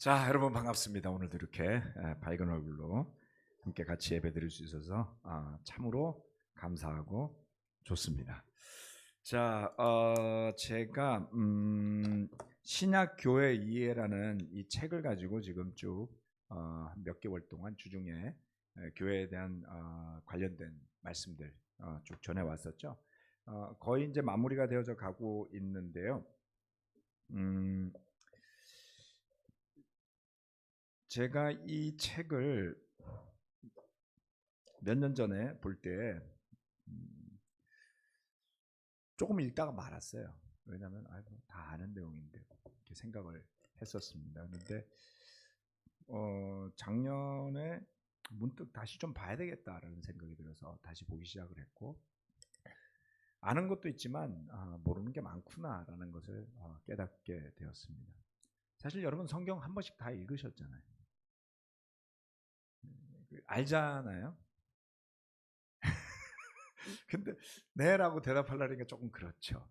자, 여러분 반갑습니다. 오늘도 이렇게 밝은 얼굴로 함께 같이 예배드릴 수 있어서 참으로 감사하고 좋습니다. 자, 제가 신약 교회 이해라는 이 책을 가지고 지금 쭉 몇 개월 동안 주중에 교회에 대한 관련된 말씀들 쭉 전해 왔었죠. 거의 이제 마무리가 되어져 가고 있는데요. 제가 이 책을 몇 년 전에 볼 때 조금 읽다가 말았어요. 왜냐하면 다 아는 내용인데 이렇게 생각을 했었습니다. 그런데 작년에 문득 다시 좀 봐야 되겠다라는 생각이 들어서 다시 보기 시작을 했고, 아는 것도 있지만 모르는 게 많구나라는 것을 깨닫게 되었습니다. 사실 여러분 성경 한 번씩 다 읽으셨잖아요. 알잖아요. 근데 네라고 대답하려니까 조금 그렇죠.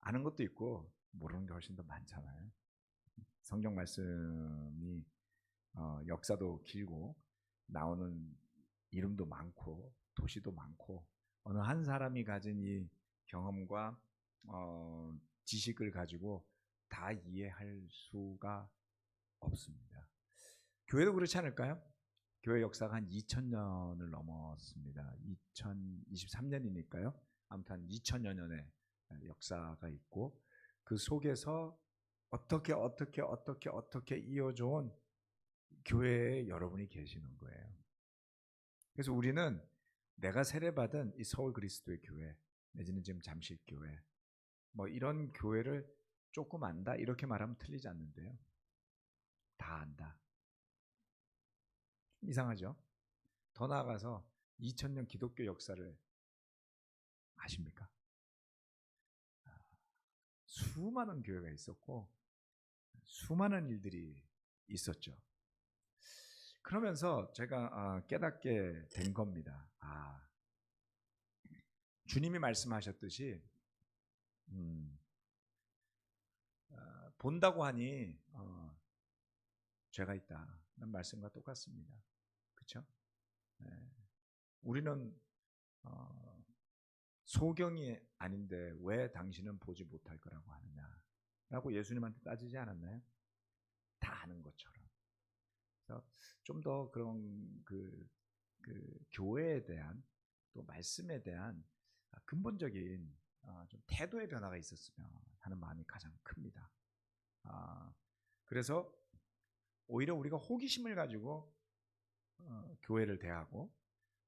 아는 것도 있고 모르는 게 훨씬 더 많잖아요. 성경 말씀이 역사도 길고 나오는 이름도 많고 도시도 많고 어느 한 사람이 가진 이 경험과 지식을 가지고 다 이해할 수가 없습니다. 교회도 그렇지 않을까요? 교회 역사가 한 2000년을 넘었습니다. 2023년이니까요. 아무튼 한 2000여 년의 역사가 있고 그 속에서 어떻게 이어져온 교회에 여러분이 계시는 거예요. 그래서 우리는 내가 세례받은 이 서울 그리스도의 교회 내지는 지금 잠실교회 뭐 이런 교회를 조금 안다 이렇게 말하면 틀리지 않는데요. 다 안다. 이상하죠? 더 나아가서 2000년 기독교 역사를 아십니까? 수많은 교회가 있었고 수많은 일들이 있었죠. 그러면서 제가 깨닫게 된 겁니다. 주님이 말씀하셨듯이 본다고 하니 죄가 있다는 말씀과 똑같습니다. 그렇죠? 네. 우리는 소경이 아닌데 왜 당신은 보지 못할 거라고 하느냐라고 예수님한테 따지지 않았나요? 다 아는 것처럼. 그래서 좀 더 그런 그 교회에 대한 또 말씀에 대한 근본적인 좀 태도의 변화가 있었으면 하는 마음이 가장 큽니다. 그래서 오히려 우리가 호기심을 가지고 교회를 대하고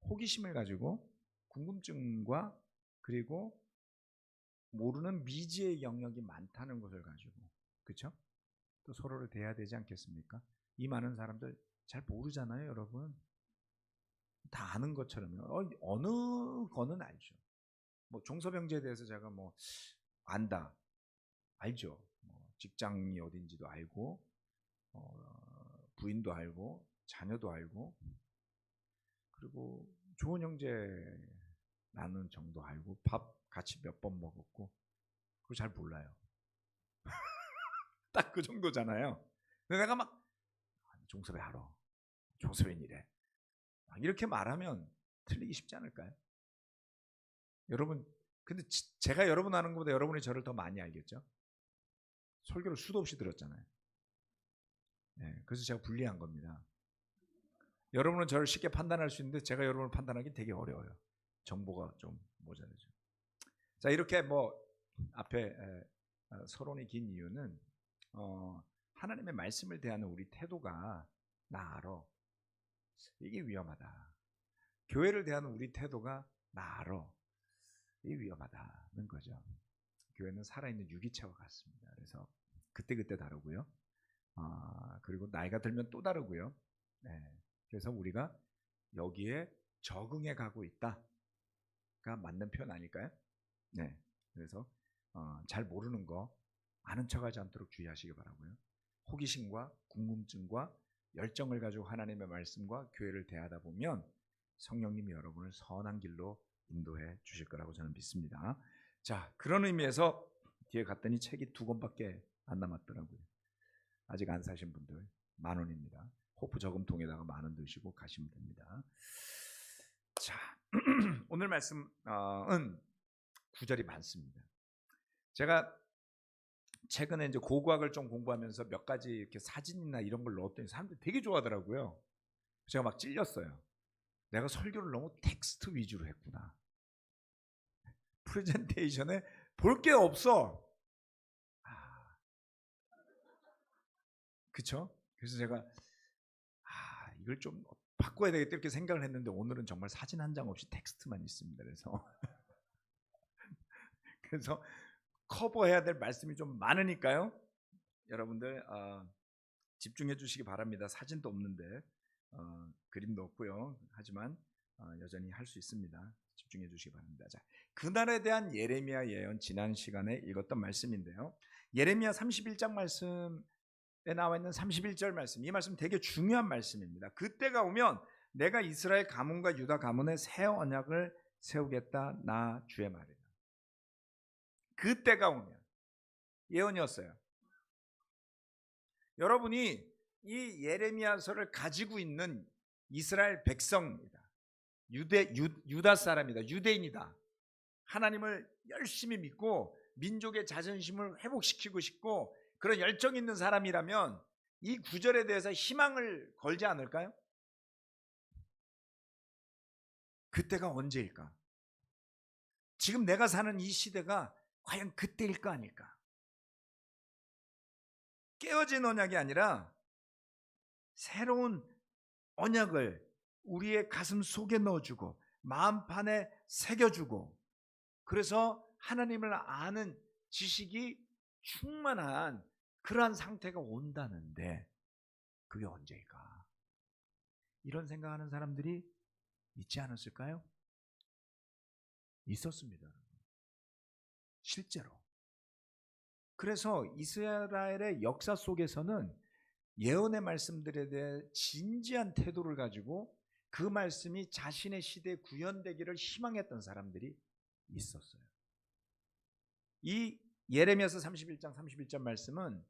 호기심을 가지고 궁금증과 그리고 모르는 미지의 영역이 많다는 것을 가지고 그렇죠? 또 서로를 대해야 되지 않겠습니까? 이 많은 사람들 잘 모르잖아요, 여러분. 다 아는 것처럼요. 어느 거는 알죠. 뭐 종소병제에 대해서 제가 뭐 안다, 알죠. 뭐 직장이 어딘지도 알고, 부인도 알고, 자녀도 알고, 그리고 좋은 형제 나는 정도 알고, 밥 같이 몇 번 먹었고, 그거 잘 몰라요. 딱 그 정도잖아요. 근데 내가 막 종소배 하러, 종소배 이래. 이렇게 말하면 틀리기 쉽지 않을까요? 여러분, 근데 제가 여러분 아는 것보다 여러분이 저를 더 많이 알겠죠? 설교를 수도 없이 들었잖아요. 네, 그래서 제가 불리한 겁니다. 여러분은 저를 쉽게 판단할 수 있는데 제가 여러분을 판단하기 되게 어려워요. 정보가 좀 모자라죠. 자, 이렇게 뭐 앞에 서론이 긴 이유는 하나님의 말씀을 대하는 우리 태도가 나 알아. 이게 위험하다. 교회를 대하는 우리 태도가 나 알아. 이게 위험하다는 거죠. 교회는 살아있는 유기체와 같습니다. 그래서 그때그때 다르고요. 그리고 나이가 들면 또 다르고요. 네. 그래서 우리가 여기에 적응해 가고 있다가 맞는 표현 아닐까요? 네. 그래서 잘 모르는 거 아는 척하지 않도록 주의하시기 바라고요. 호기심과 궁금증과 열정을 가지고 하나님의 말씀과 교회를 대하다 보면 성령님이 여러분을 선한 길로 인도해 주실 거라고 저는 믿습니다. 자, 그런 의미에서 뒤에 갔더니 책이 2권밖에 안 남았더라고요. 아직 안 사신 분들 10,000원입니다. 호프 저금통에다가 10,000원 넣으시고 가시면 됩니다. 자, 오늘 말씀은 구절이 많습니다. 제가 최근에 이제 고고학을 좀 공부하면서 몇 가지 이렇게 사진이나 이런 걸 넣었더니 사람들이 되게 좋아하더라고요. 제가 막 찔렸어요. 내가 설교를 너무 텍스트 위주로 했구나. 프레젠테이션에 볼 게 없어. 그쵸? 그래서 제가 이걸 좀 바꿔야 되겠다 이렇게 생각을 했는데 오늘은 정말 사진 한 장 없이 텍스트만 있습니다. 그래서 커버해야 될 말씀이 좀 많으니까요. 여러분들 집중해 주시기 바랍니다. 사진도 없는데 그림도 없고요. 하지만 여전히 할 수 있습니다. 집중해 주시기 바랍니다. 자, 그날에 대한 예레미야 예언 지난 시간에 읽었던 말씀인데요. 예레미야 31장 말씀에 나와 있는 31절 말씀, 이 말씀 되게 중요한 말씀입니다. 그때가 오면 내가 이스라엘 가문과 유다 가문에 새 언약을 세우겠다. 나 주의 말이다. 그때가 오면 예언이었어요. 여러분이 이 예레미야서를 가지고 있는 이스라엘 백성입니다. 유다 사람이다. 유대인이다. 하나님을 열심히 믿고 민족의 자존심을 회복시키고 싶고 그런 열정 있는 사람이라면 이 구절에 대해서 희망을 걸지 않을까요? 그때가 언제일까? 지금 내가 사는 이 시대가 과연 그때일까 아닐까? 깨어진 언약이 아니라 새로운 언약을 우리의 가슴 속에 넣어주고 마음판에 새겨주고 그래서 하나님을 아는 지식이 충만한 그러한 상태가 온다는데 그게 언제일까? 이런 생각하는 사람들이 있지 않았을까요? 있었습니다. 실제로. 그래서 이스라엘의 역사 속에서는 예언의 말씀들에 대해 진지한 태도를 가지고 그 말씀이 자신의 시대에 구현되기를 희망했던 사람들이 있었어요. 이 예레미야서 31장 31절 말씀은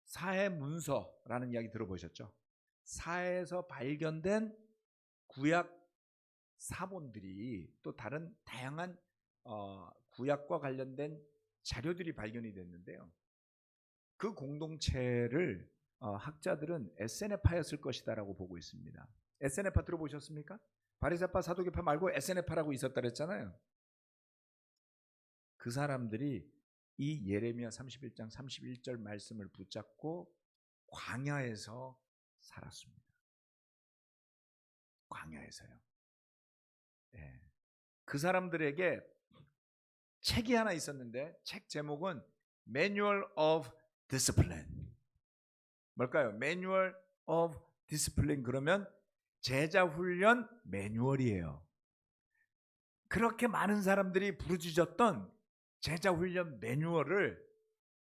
사해 문서라는 이야기 들어보셨죠? 사해에서 발견된 구약 사본들이 또 다른 다양한 구약과 관련된 자료들이 발견이 됐는데요. 그 공동체를 학자들은 에세네파였을 것이다라고 보고 있습니다. 에세네파 들어보셨습니까? 바리새파 사두개파 말고 에세네파라고 있었다 그랬잖아요. 그 사람들이 이 예레미야 31장 31절 말씀을 붙잡고 광야에서 살았습니다. 광야에서요. 네. 그 사람들에게 책이 하나 있었는데 책 제목은 Manual of Discipline. 뭘까요? Manual of Discipline 그러면 제자 훈련 매뉴얼이에요. 그렇게 많은 사람들이 부르짖었던 제자 훈련 매뉴얼을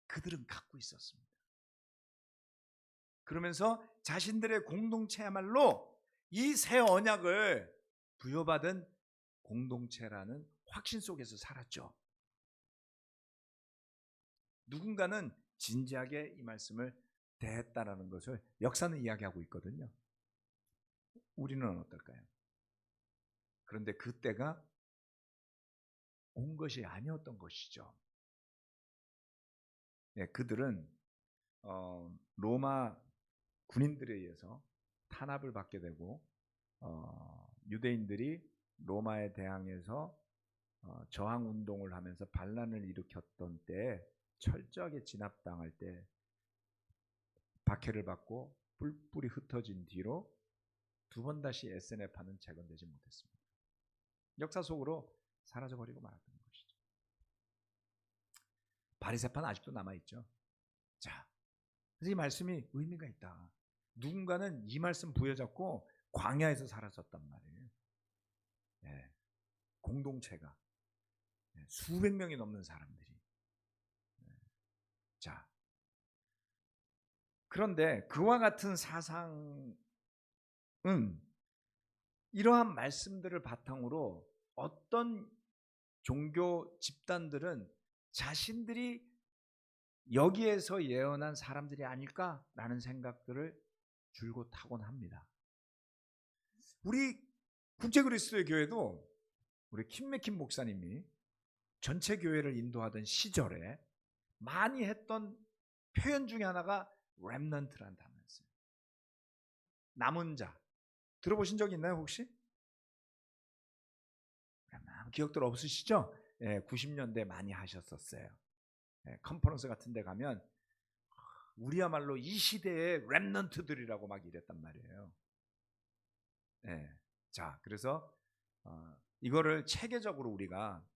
그들은 갖고 있었습니다. 그러면서 자신들의 공동체야말로 이 새 언약을 부여받은 공동체라는 확신 속에서 살았죠. 누군가는 진지하게 이 말씀을 대했다라는 것을 역사는 이야기하고 있거든요. 우리는 어떨까요? 그런데 그때가 온 것이 아니었던 것이죠. 네, 그들은 로마 군인들에 의해서 탄압을 받게 되고 유대인들이 로마에 대항해서 저항 운동을 하면서 반란을 일으켰던 때에 철저하게 진압당할 때 박해를 받고 뿔뿔이 흩어진 뒤로 두 번 다시 에세네파는 재건되지 못했습니다. 역사 속으로 사라져버리고 말았던 것이죠. 바리새파는 아직도 남아있죠. 자, 그래서 이 말씀이 의미가 있다. 누군가는 이 말씀 부여잡고 광야에서 살았었단 말이에요. 네, 공동체가 수백 명이 넘는 사람들이. 자, 그런데 그와 같은 사상은 이러한 말씀들을 바탕으로 어떤 종교 집단들은 자신들이 여기에서 예언한 사람들이 아닐까라는 생각들을 줄곧 하곤 합니다. 우리 국제그리스도의 교회도 우리 킴맥힌 목사님이 전체 교회를 인도하던 시절에 많이 했던 표현 중에 하나가 렘넌트라는 단어였어요. 남은 자. 들어보신 적 있나요 혹시? 기억들 없으시죠? 90년대 많이 하셨었어요. 컨퍼런스 같은 데 가면 우리야말로 이 시대의 렘넌트들이라고 막 이랬단 말이에요. 자, 그래서 이거를 체계적으로 우리가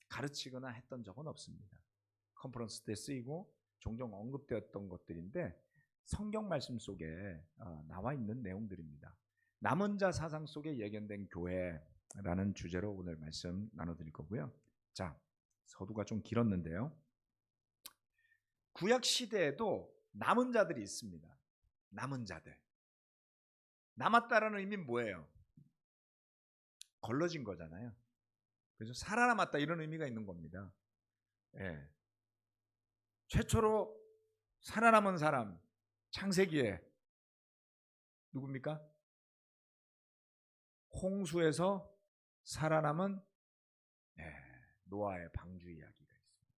가르치거나 했던 적은 없습니다. 컨퍼런스 때 쓰이고 종종 언급되었던 것들인데 성경 말씀 속에 나와 있는 내용들입니다. 남은 자 사상 속에 예견된 교회라는 주제로 오늘 말씀 나눠드릴 거고요. 자, 서두가 좀 길었는데요. 구약 시대에도 남은 자들이 있습니다. 남은 자들. 남았다라는 의미는 뭐예요? 걸러진 거잖아요. 그래서 살아남았다 이런 의미가 있는 겁니다. 최초로 살아남은 사람 창세기에 누굽니까? 홍수에서 살아남은 노아의 방주 이야기가 있습니다.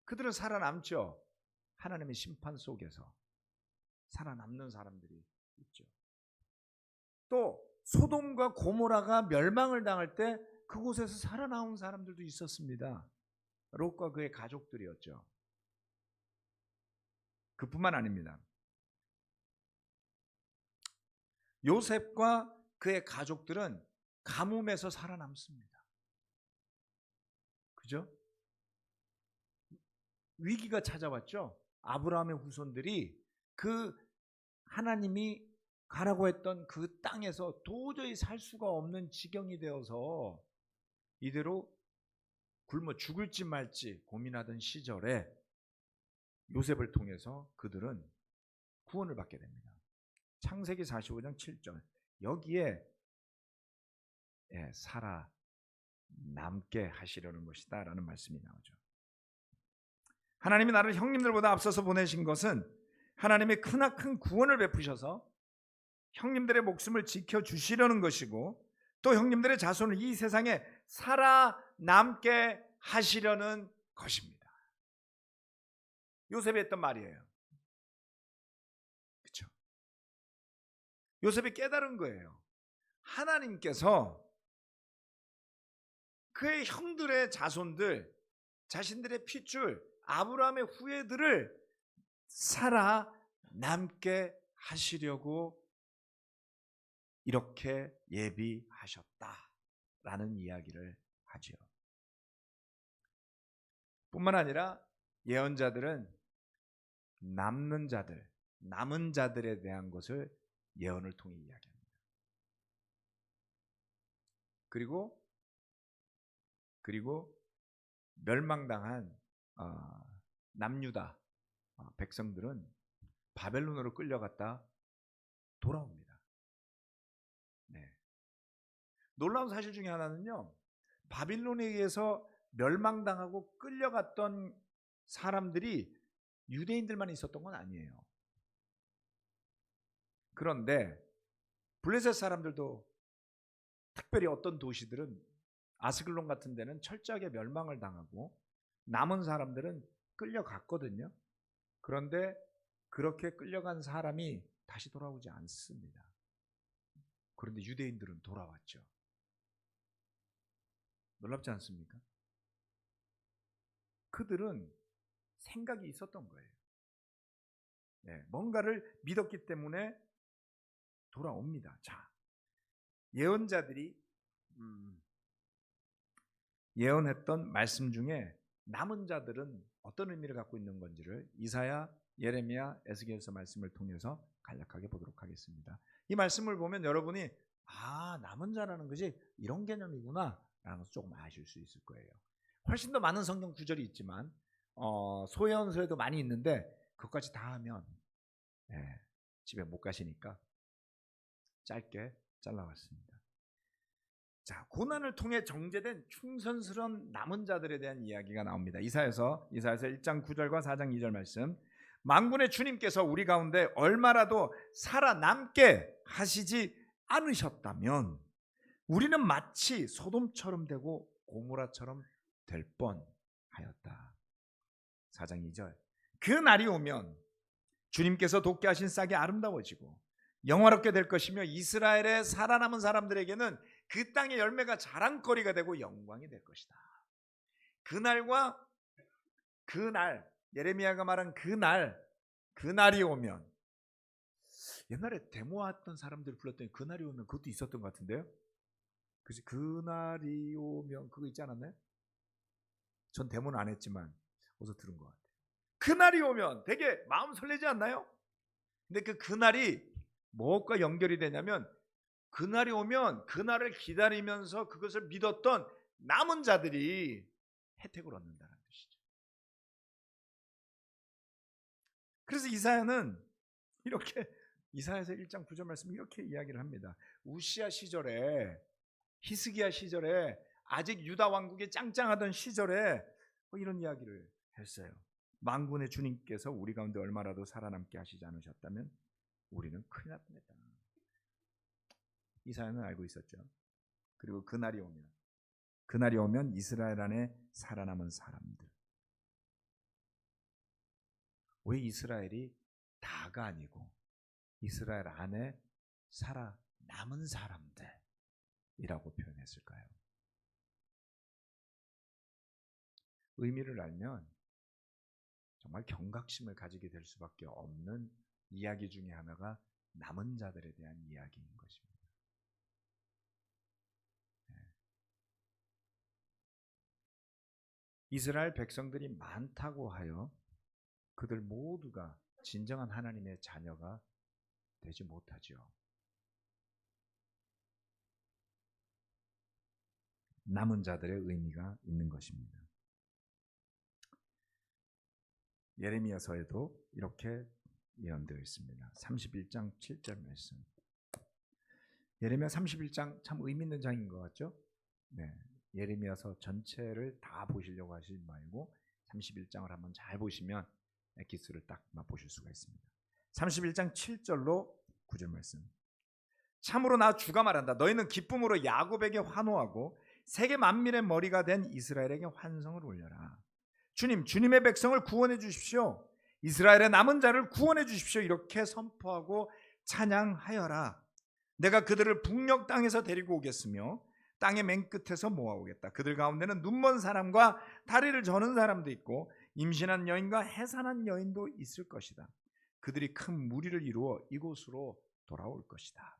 그들은 살아남죠. 하나님의 심판 속에서 살아남는 사람들이 있죠. 또 소돔과 고모라가 멸망을 당할 때 그곳에서 살아나온 사람들도 있었습니다. 롯과 그의 가족들이었죠. 그뿐만 아닙니다. 요셉과 그의 가족들은 가뭄에서 살아남습니다. 그죠? 위기가 찾아왔죠. 아브라함의 후손들이 그 하나님이 가라고 했던 그 땅에서 도저히 살 수가 없는 지경이 되어서 이대로 굶어 죽을지 말지 고민하던 시절에 요셉을 통해서 그들은 구원을 받게 됩니다. 창세기 45장 7절 여기에 살아남게 하시려는 것이다 라는 말씀이 나오죠. 하나님이 나를 형님들보다 앞서서 보내신 것은 하나님의 크나큰 구원을 베푸셔서 형님들의 목숨을 지켜주시려는 것이고 또 형님들의 자손을 이 세상에 살아남게 하시려는 것입니다. 요셉이 했던 말이에요. 그렇죠? 요셉이 깨달은 거예요. 하나님께서 그의 형들의 자손들, 자신들의 핏줄, 아브라함의 후예들을 살아남게 하시려고 이렇게 예비하셨다라는 이야기를 하죠. 뿐만 아니라 예언자들은 남는 자들, 남은 자들에 대한 것을 예언을 통해 이야기합니다. 그리고 멸망당한 남유다 백성들은 바벨론으로 끌려갔다 돌아옵니다. 놀라운 사실 중에 하나는요, 바빌론에 의해서 멸망당하고 끌려갔던 사람들이 유대인들만 있었던 건 아니에요. 그런데 블레셋 사람들도 특별히 어떤 도시들은 아스글론 같은 데는 철저하게 멸망을 당하고 남은 사람들은 끌려갔거든요. 그런데 그렇게 끌려간 사람이 다시 돌아오지 않습니다. 그런데 유대인들은 돌아왔죠. 놀랍지 않습니까? 그들은 생각이 있었던 거예요. 뭔가를 믿었기 때문에 돌아옵니다. 자, 예언자들이 예언했던 말씀 중에 남은 자들은 어떤 의미를 갖고 있는 건지를 이사야, 예레미야, 에스겔서 말씀을 통해서 간략하게 보도록 하겠습니다. 이 말씀을 보면 여러분이 남은 자라는 것이 이런 개념이구나 라는 것을 조금 아실 수 있을 거예요. 훨씬 더 많은 성경 구절이 있지만 소예언서에도 많이 있는데 그것까지 다 하면 집에 못 가시니까 짧게 잘라왔습니다. 자, 고난을 통해 정제된 충성스러운 남은 자들에 대한 이야기가 나옵니다. 이사야서 1장 9절과 4장 2절 말씀. 만군의 주님께서 우리 가운데 얼마라도 살아남게 하시지 않으셨다면 우리는 마치 소돔처럼 되고 고모라처럼 될 뻔하였다. 4장 2절. 그 날이 오면 주님께서 돋게 하신 싹이 아름다워지고 영화롭게 될 것이며 이스라엘의 살아남은 사람들에게는 그 땅의 열매가 자랑거리가 되고 영광이 될 것이다. 그날과 그날, 예레미야가 말한 그날이 오면, 옛날에 데모했던 사람들 불렀더니 그날이 오면 그것도 있었던 것 같은데요. 그치? 그날이 오면 그거 있지 않았나요? 전 데모는 안 했지만 어디서 들은 것 같아요. 그날이 오면 되게 마음 설레지 않나요? 근데 그날이 무엇과 연결이 되냐면, 그날이 오면 그날을 기다리면서 그것을 믿었던 남은 자들이 혜택을 얻는다는 뜻이죠. 그래서 이사야는 이렇게, 이사야서 1장 9절 말씀 이렇게 이야기를 합니다. 우시야 시절에, 히스기야 시절에, 아직 유다 왕국이 짱짱하던 시절에 이런 이야기를 했어요. 만군의 주님께서 우리 가운데 얼마라도 살아남게 하시지 않으셨다면 우리는 큰일 날 뻔했다. 이사야는 알고 있었죠. 그리고 그날이 오면 이스라엘 안에 살아남은 사람들. 왜 이스라엘이 다가 아니고 이스라엘 안에 살아남은 사람들이라고 표현했을까요? 의미를 알면 정말 경각심을 가지게 될 수밖에 없는 이야기 중에 하나가 남은 자들에 대한 이야기인 것입니다. 이스라엘 백성들이 많다고 하여 그들 모두가 진정한 하나님의 자녀가 되지 못하죠. 남은 자들의 의미가 있는 것입니다. 예레미야서에도 이렇게 예언되어 있습니다. 31장 7절 말씀. 예레미야 31장 참 의미 있는 장인 것 같죠? 네. 예레미야서 전체를 다 보시려고 하시지 말고 31장을 한번 잘 보시면 엑기스를 딱 맛보실 수가 있습니다. 31장 7절로 9절 말씀. 참으로 나 주가 말한다. 너희는 기쁨으로 야곱에게 환호하고 세계 만민의 머리가 된 이스라엘에게 환성을 올려라. 주님의 백성을 구원해 주십시오. 이스라엘의 남은 자를 구원해 주십시오. 이렇게 선포하고 찬양하여라. 내가 그들을 북녘 땅에서 데리고 오겠으며 땅의 맨 끝에서 모아오겠다. 그들 가운데는 눈먼 사람과 다리를 저는 사람도 있고 임신한 여인과 해산한 여인도 있을 것이다. 그들이 큰 무리를 이루어 이곳으로 돌아올 것이다.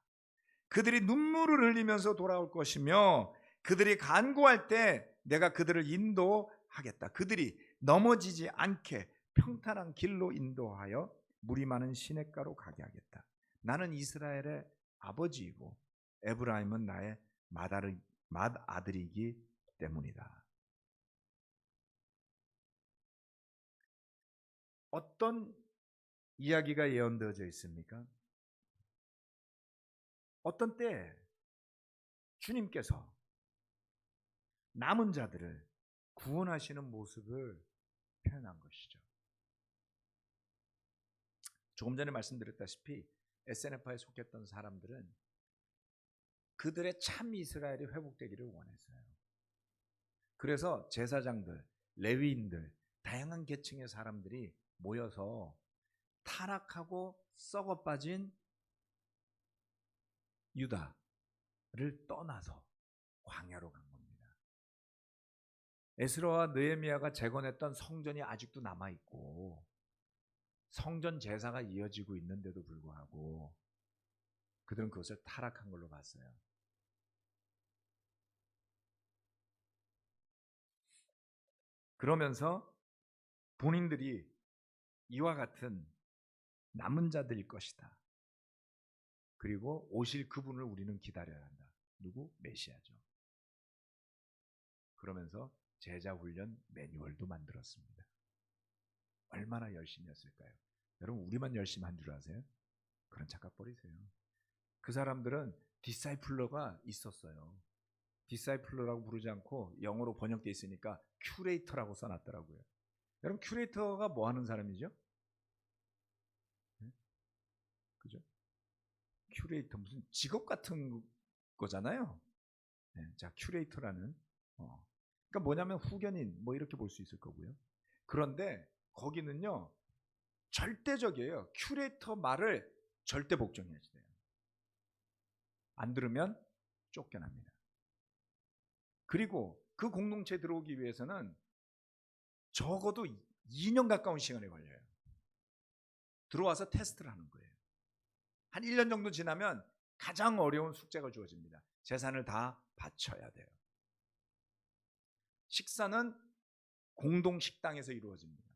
그들이 눈물을 흘리면서 돌아올 것이며 그들이 간구할 때 내가 그들을 인도하겠다. 그들이 넘어지지 않게 평탄한 길로 인도하여 물이 많은 시냇가로 가게 하겠다. 나는 이스라엘의 아버지이고 에브라임은 나의 맏아들이기 때문이다. 어떤 이야기가 예언되어져 있습니까? 어떤 때 주님께서 남은 자들을 구원하시는 모습을 표현한 것이죠. 조금 전에 말씀드렸다시피 SNF에 속했던 사람들은 그들의 참 이스라엘이 회복되기를 원했어요. 그래서 제사장들, 레위인들, 다양한 계층의 사람들이 모여서 타락하고 썩어 빠진 유다를 떠나서 광야로 간 겁니다. 에스라와 느헤미야가 재건했던 성전이 아직도 남아있고 성전 제사가 이어지고 있는데도 불구하고 그들은 그것을 타락한 걸로 봤어요. 그러면서 본인들이 이와 같은 남은 자들일 것이다. 그리고 오실 그분을 우리는 기다려야 한다. 누구? 메시아죠. 그러면서 제자 훈련 매뉴얼도 만들었습니다. 얼마나 열심히 했을까요? 여러분, 우리만 열심히 한 줄 아세요? 그런 착각 버리세요. 그 사람들은 디사이플러가 있었어요. 디사이플러라고 부르지 않고 영어로 번역되어 있으니까 큐레이터라고 써놨더라고요. 여러분, 큐레이터가 뭐 하는 사람이죠? 그죠? 큐레이터 무슨 직업 같은 거잖아요. 자, 큐레이터라는 그러니까 뭐냐면 후견인 뭐 이렇게 볼 수 있을 거고요. 그런데 거기는요 절대적이에요. 큐레이터 말을 절대 복종해야 돼요. 안 들으면 쫓겨납니다. 그리고 그 공동체에 들어오기 위해서는 적어도 2년 가까운 시간이 걸려요. 들어와서 테스트를 하는 거예요. 한 1년 정도 지나면 가장 어려운 숙제가 주어집니다. 재산을 다 바쳐야 돼요. 식사는 공동 식당에서 이루어집니다.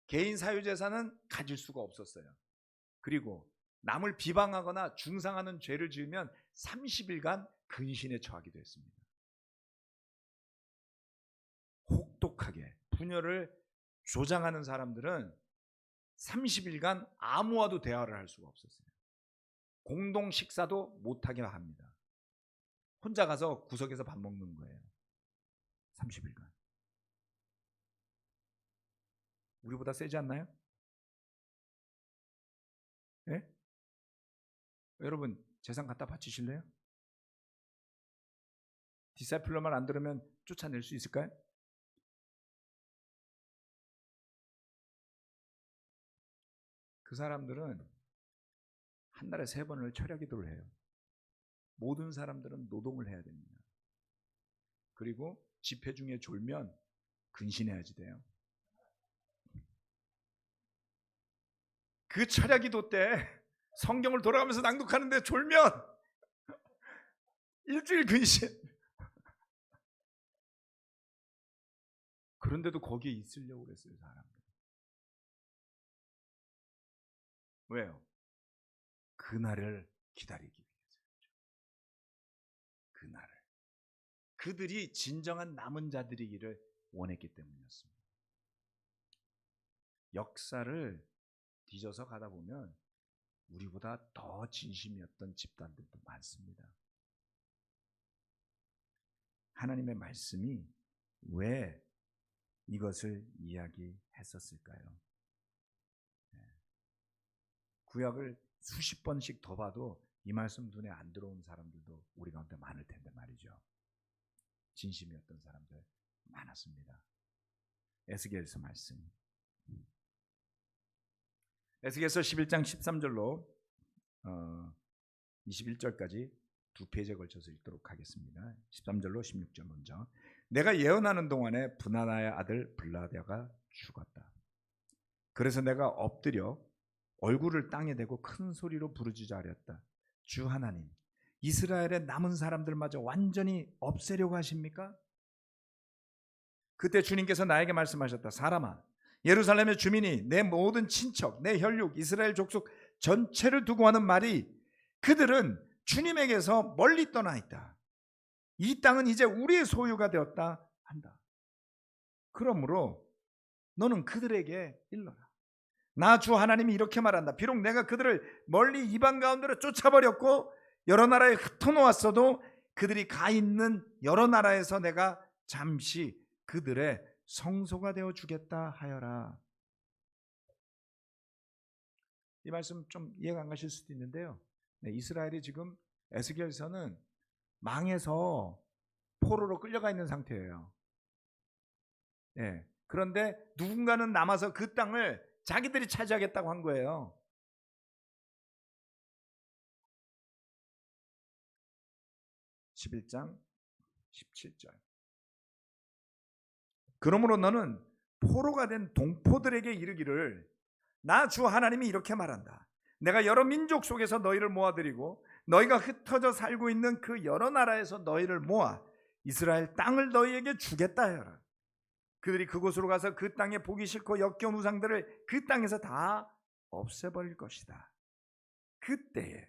개인 사유재산은 가질 수가 없었어요. 그리고 남을 비방하거나 중상하는 죄를 지으면 30일간 근신에 처하기도 했습니다. 혹독하게 분열을 조장하는 사람들은 30일간 아무와도 대화를 할 수가 없었어요. 공동 식사도 못하게 합니다. 혼자 가서 구석에서 밥 먹는 거예요. 30일간. 우리보다 세지 않나요? 예? 여러분 재산 갖다 바치실래요? 디사이플러만 안 들으면 쫓아낼 수 있을까요? 그 사람들은 한 달에 3번을 철야 기도를 해요. 모든 사람들은 노동을 해야 됩니다. 그리고 집회 중에 졸면 근신해야지 돼요. 그 철야 기도 때 성경을 돌아가면서 낭독하는데 졸면 일주일 근신. 그런데도 거기에 있으려고 그랬어요, 사람들. 왜요? 그날을 기다리기 위해서였죠. 그날을. 그들이 진정한 남은 자들이기를 원했기 때문이었습니다. 역사를 뒤져서 가다 보면 우리보다 더 진심이었던 집단들도 많습니다. 하나님의 말씀이 왜 이것을 이야기했었을까요? 구약을 수십 번씩 더 봐도 이 말씀 눈에 안 들어온 사람들도 우리 가운데 많을 텐데 말이죠. 진심이었던 사람들 많았습니다. 에스겔서 말씀. 에스겔서 11장 13절로 21절까지 2페이지에 걸쳐서 읽도록 하겠습니다. 13절로 16절 먼저. 내가 예언하는 동안에 브나나의 아들 블라랴가 죽었다. 그래서 내가 엎드려 얼굴을 땅에 대고 큰 소리로 부르짖어 하렸다. 주 하나님, 이스라엘의 남은 사람들마저 완전히 없애려고 하십니까? 그때 주님께서 나에게 말씀하셨다. 사람아, 예루살렘의 주민이 내 모든 친척, 내 혈육, 이스라엘 족속 전체를 두고 하는 말이 그들은 주님에게서 멀리 떠나 있다. 이 땅은 이제 우리의 소유가 되었다 한다. 그러므로 너는 그들에게 일러라. 나 주 하나님이 이렇게 말한다. 비록 내가 그들을 멀리 이방 가운데로 쫓아버렸고 여러 나라에 흩어놓았어도 그들이 가 있는 여러 나라에서 내가 잠시 그들의 성소가 되어 주겠다 하여라. 이 말씀 좀 이해가 안 가실 수도 있는데요. 이스라엘이 지금 에스겔서는 망해서 포로로 끌려가 있는 상태예요. 그런데 누군가는 남아서 그 땅을 자기들이 차지하겠다고 한 거예요. (11장 17절) 그러므로 너는 포로가 된 동포들에게 이르기를 나 주 하나님이 이렇게 말한다. 내가 여러 민족 속에서 너희를 모아들이고 너희가 흩어져 살고 있는 그 여러 나라에서 너희를 모아 이스라엘 땅을 너희에게 주겠다 하여라. 그들이 그곳으로 가서 그 땅에 보기 싫고 역겨운 우상들을 그 땅에서 다 없애버릴 것이다. 그때에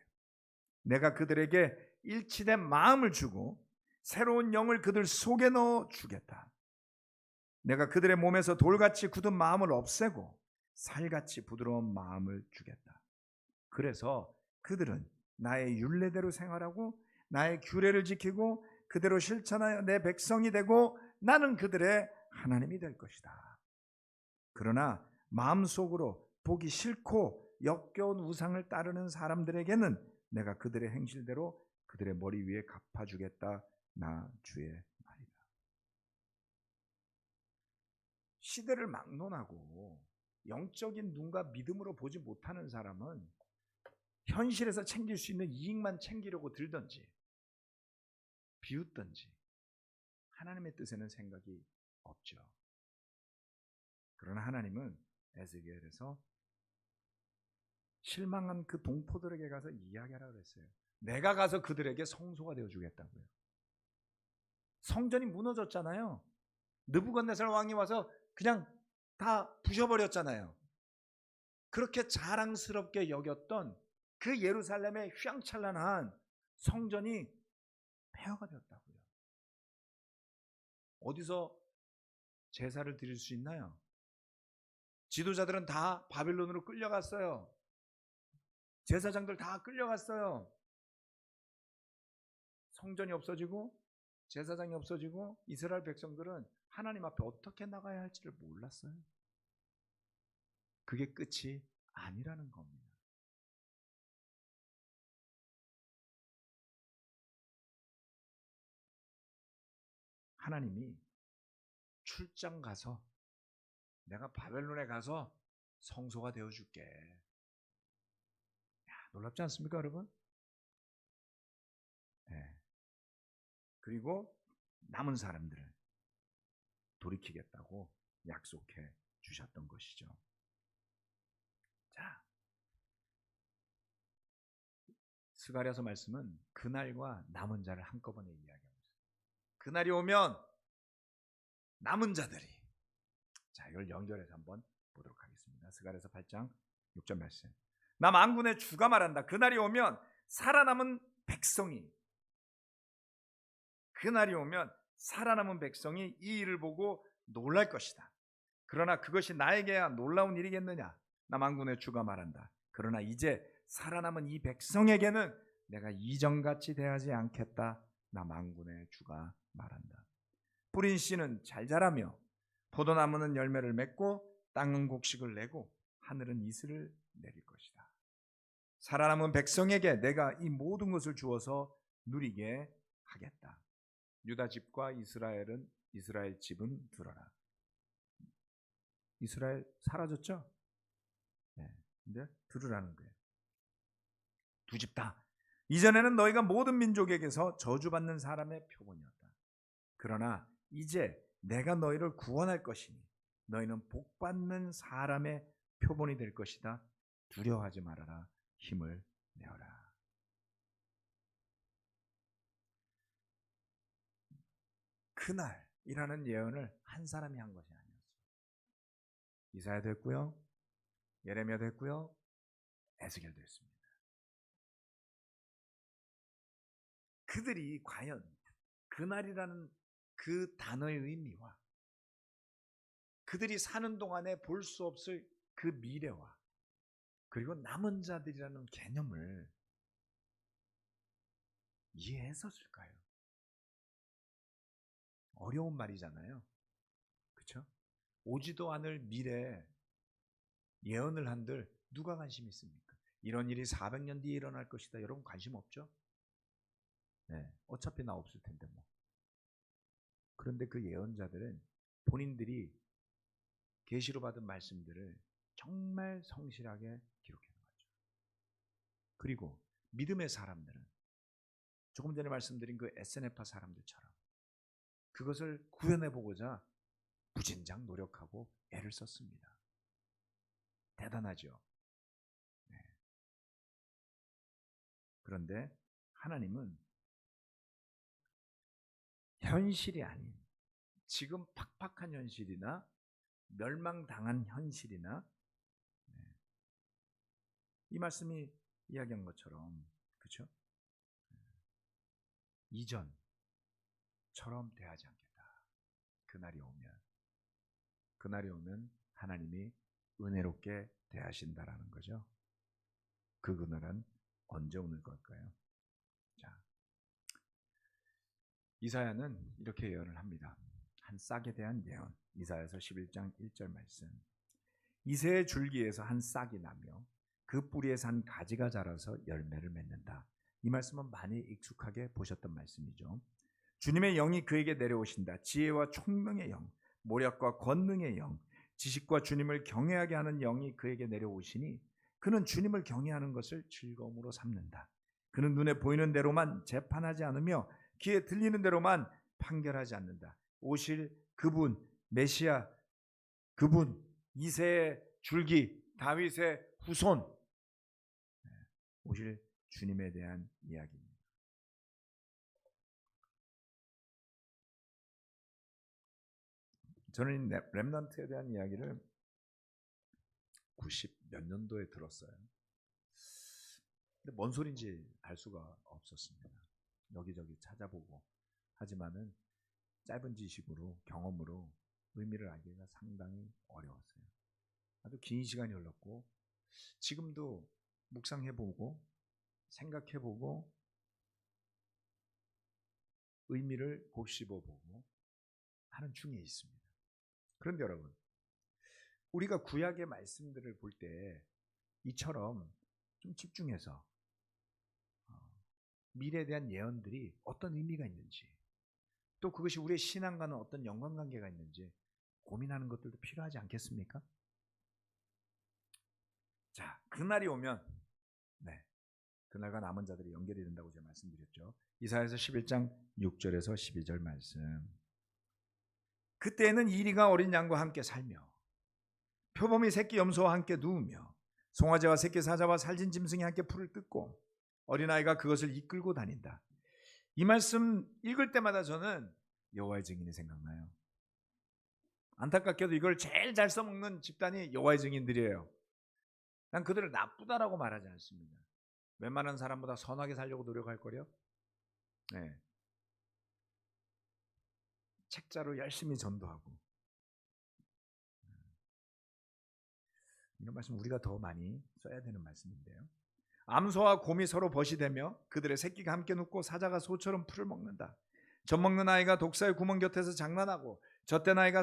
내가 그들에게 일치된 마음을 주고 새로운 영을 그들 속에 넣어 주겠다. 내가 그들의 몸에서 돌같이 굳은 마음을 없애고 살같이 부드러운 마음을 주겠다. 그래서 그들은 나의 율례대로 생활하고 나의 규례를 지키고 그대로 실천하여 내 백성이 되고 나는 그들의 하나님이 될 것이다. 그러나 마음속으로 보기 싫고 역겨운 우상을 따르는 사람들에게는 내가 그들의 행실대로 그들의 머리 위에 갚아주겠다. 나 주의 말이다. 시대를 막론하고 영적인 눈과 믿음으로 보지 못하는 사람은 현실에서 챙길 수 있는 이익만 챙기려고 들든지 비웃든지 하나님의 뜻에는 생각이 없죠. 그러나 하나님은 에스겔에서 실망한 그 동포들에게 가서 이야기하라고 그랬어요. 내가 가서 그들에게 성소가 되어주겠다고요. 성전이 무너졌잖아요. 느부갓네살 왕이 와서 그냥 다 부셔버렸잖아요. 그렇게 자랑스럽게 여겼던 그 예루살렘의 휘황찬란한 성전이 폐허가 되었다고요. 어디서 제사를 드릴 수 있나요? 지도자들은 다 바빌론으로 끌려갔어요. 제사장들 다 끌려갔어요. 성전이 없어지고 제사장이 없어지고 이스라엘 백성들은 하나님 앞에 어떻게 나가야 할지를 몰랐어요. 그게 끝이 아니라는 겁니다. 하나님이 출장 가서 내가 바벨론에 가서 성소가 되어줄게. 야, 놀랍지 않습니까, 여러분? 네. 그리고 남은 사람들을 돌이키겠다고 약속해 주셨던 것이죠. 자, 스가랴서 말씀은 그날과 남은 자를 한꺼번에 이야기하고 있어요. 그날이 오면 남은 자들이, 자, 이걸 연결해서 한번 보도록 하겠습니다. 스가랴서 8장 6절 말씀. 나 만군의 주가 말한다. 그날이 오면 살아남은 백성이, 그날이 오면 살아남은 백성이 이 일을 보고 놀랄 것이다. 그러나 그것이 나에게야 놀라운 일이겠느냐? 나 만군의 주가 말한다. 그러나 이제 살아남은 이 백성에게는 내가 이전같이 대하지 않겠다. 나 만군의 주가 말한다. 뿌린 씨는 잘 자라며 포도나무는 열매를 맺고 땅은 곡식을 내고 하늘은 이슬을 내릴 것이다. 살아남은 백성에게 내가 이 모든 것을 주어서 누리게 하겠다. 유다 집과 이스라엘 집은 들어라. 이스라엘 사라졌죠? 네, 근데 들으라는 거예요. 두 집 다. 이전에는 너희가 모든 민족에게서 저주받는 사람의 표본이었다. 그러나 이제 내가 너희를 구원할 것이니 너희는 복받는 사람의 표본이 될 것이다. 두려워하지 말아라. 힘을 내어라. 그날이라는 예언을 한 사람이 한 것이 아니었어요. 이사야도 했고요, 예레미야도 했고요, 에스겔도 했습니다. 그들이 과연 그날이라는 그 단어의 의미와 그들이 사는 동안에 볼 수 없을 그 미래와 그리고 남은 자들이라는 개념을 이해했었을까요? 어려운 말이잖아요. 그렇죠? 오지도 않을 미래 예언을 한들 누가 관심 있습니까? 이런 일이 400년 뒤에 일어날 것이다. 여러분 관심 없죠? 네, 어차피 나 없을 텐데 뭐. 그런데 그 예언자들은 본인들이 계시로 받은 말씀들을 정말 성실하게 기록해 놓은 거죠. 그리고 믿음의 사람들은 조금 전에 말씀드린 그 에스네파 사람들처럼 그것을 구현해 보고자 무진장 노력하고 애를 썼습니다. 대단하죠. 네. 그런데 하나님은 현실이 아닌 지금 팍팍한 현실이나 멸망당한 현실이나 이 말씀이 이야기한 것처럼 그렇죠? 이전처럼 대하지 않겠다. 그날이 오면 하나님이 은혜롭게 대하신다라는 거죠. 그 그날은 언제 오는 걸까요? 자, 이사야는 이렇게 예언을 합니다. 한 싹에 대한 예언. 이사야서 11장 1절 말씀. 이새의 줄기에서 한 싹이 나며 그 뿌리에서 한 가지가 자라서 열매를 맺는다. 이 말씀은 많이 익숙하게 보셨던 말씀이죠. 주님의 영이 그에게 내려오신다. 지혜와 총명의 영, 모략과 권능의 영, 지식과 주님을 경외하게 하는 영이 그에게 내려오시니 그는 주님을 경외하는 것을 즐거움으로 삼는다. 그는 눈에 보이는 대로만 재판하지 않으며 귀에 들리는 대로만 판결하지 않는다. 오실 그분, 메시아, 그분, 이새의 줄기, 다윗의 후손, 오실 주님에 대한 이야기입니다. 저는 이 렘넌트에 대한 이야기를 90 몇 년도에 들었어요. 근데 뭔 소린지 알 수가 없었습니다. 여기저기 찾아보고 하지만은 짧은 지식으로 경험으로 의미를 알기가 상당히 어려웠어요. 아주 긴 시간이 흘렀고 지금도 묵상해보고 생각해보고 의미를 곱씹어보고 하는 중에 있습니다. 그런데 여러분, 우리가 구약의 말씀들을 볼 때 이처럼 좀 집중해서 미래에 대한 예언들이 어떤 의미가 있는지, 또 그것이 우리의 신앙과는 어떤 연관관계가 있는지 고민하는 것들도 필요하지 않겠습니까? 자, 그날이 오면 그날과 남은 자들이 연결이 된다고 제가 말씀드렸죠. 이사야서 11장 6절에서 12절 말씀. 그때에는 이리가 어린 양과 함께 살며 표범이 새끼 염소와 함께 누우며 송아지와 새끼 사자와 살진 짐승이 함께 풀을 뜯고 어린아이가 그것을 이끌고 다닌다. 이 말씀 읽을 때마다 저는 여호와의 증인이 생각나요. 안타깝게도 이걸 제일 잘 써먹는 집단이 여호와의 증인들이에요. 난 그들을 나쁘다라고 말하지 않습니다. 웬만한 사람보다 선하게 살려고 노력할 거려. 책자로 열심히 전도하고. 이런 말씀 우리가 더 많이 써야 되는 말씀인데요. 암소와 곰이 서로 벗이 되며 그들의 새끼가 함께 눕고 사자가 소처럼 풀을 먹는다. 젖먹는 아이가 독사의 구멍 곁에서 장난하고 젖된 아이가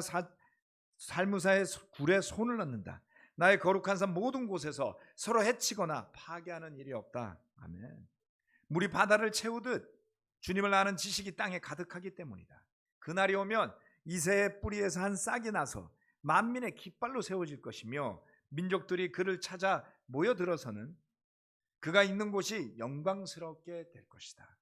살무사의 굴에 손을 넣는다. 나의 거룩한 산 모든 곳에서 서로 해치거나 파괴하는 일이 없다. 아멘. 물이 바다를 채우듯 주님을 아는 지식이 땅에 가득하기 때문이다. 그날이 오면 이새의 뿌리에서 한 싹이 나서 만민의 깃발로 세워질 것이며 민족들이 그를 찾아 모여들어서는 그가 있는 곳이 영광스럽게 될 것이다.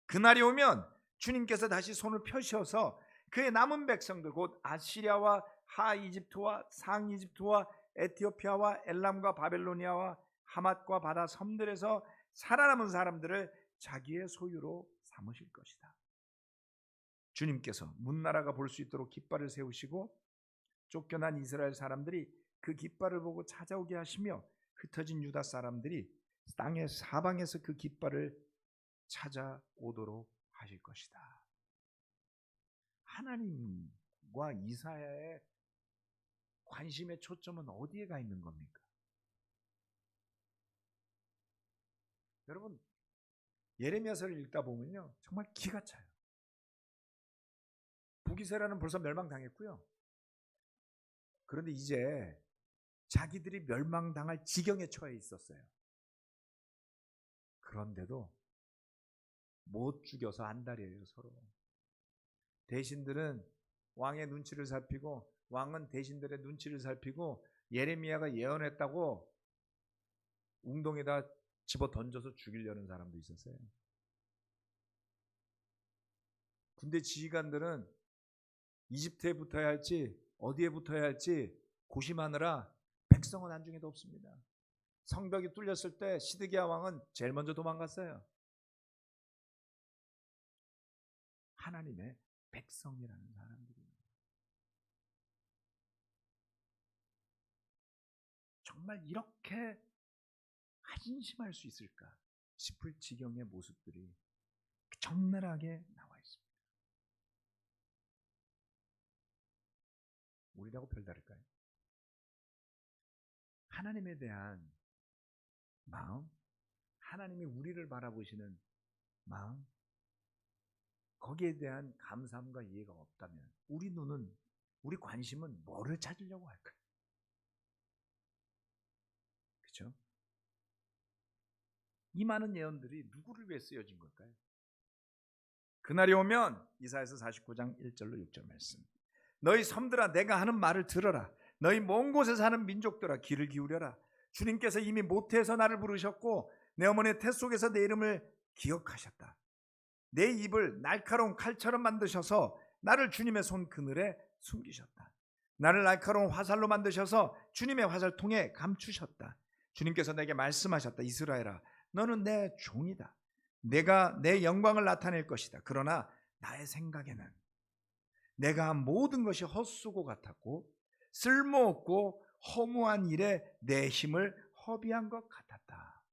그날이 오면 주님께서 다시 손을 펴셔서 그의 남은 백성들 곧 아시리아와 하이집트와 상이집트와 에티오피아와 엘람과 바벨로니아와 하맛과 바다 섬들에서 살아남은 사람들을 자기의 소유로 삼으실 것이다. 주님께서 문나라가 볼 수 있도록 깃발을 세우시고 쫓겨난 이스라엘 사람들이 그 깃발을 보고 찾아오게 하시며 흩어진 유다 사람들이 땅의 사방에서 그 깃발을 찾아오도록 하실 것이다. 하나님과 이사야의 관심의 초점은 어디에 가 있는 겁니까? 여러분, 예레미야서를 읽다 보면요 정말 기가 차요. 북이스라엘은 벌써 멸망당했고요. 그런데 이제 자기들이 멸망당할 지경에 처해 있었어요. 그런데도 못 죽여서 안달이에요 서로. 대신들은 왕의 눈치를 살피고 왕은 대신들의 눈치를 살피고 예레미야가 예언했다고 웅덩이에다 집어 던져서 죽이려는 사람도 있었어요. 군대 지휘관들은 이집트에 붙어야 할지 어디에 붙어야 할지 고심하느라 백성은 안중에도 없습니다. 성벽이 뚫렸을 때 시드기야 왕은 제일 먼저 도망갔어요. 하나님의 백성이라는 사람들이 정말 이렇게 한심할 수 있을까 싶을 지경의 모습들이 적나라하게 나와 있습니다. 우리라고 별다를까요? 하나님에 대한 마음, 하나님이 우리를 바라보시는 마음, 거기에 대한 감사함과 이해가 없다면 우리 관심은 뭐를 찾으려고 할까요? 그렇죠? 이 많은 예언들이 누구를 위해 쓰여진 걸까요? 그날이 오면 이사야서 49장 1절로 6절 말씀. 너희 섬들아 내가 하는 말을 들어라. 너희 먼 곳에 사는 민족들아 귀를 기울여라. 주님께서 이미 모태에서 나를 부르셨고 내 어머니의 태 속에서 내 이름을 기억하셨다. 내 입을 날카로운 칼처럼 만드셔서 나를 주님의 손 그늘에 숨기셨다. 나를 날카로운 화살로 만드셔서 주님의 화살통에 감추셨다. 주님께서 내게 말씀하셨다. 이스라엘아 너는 내 종이다. 내가 내 영광을 나타낼 것이다. 그러나 나의 생각에는 내가 한 모든 것이 헛수고 같았고 쓸모없고 허무한 일에 내 힘을 허비한 것 같았다.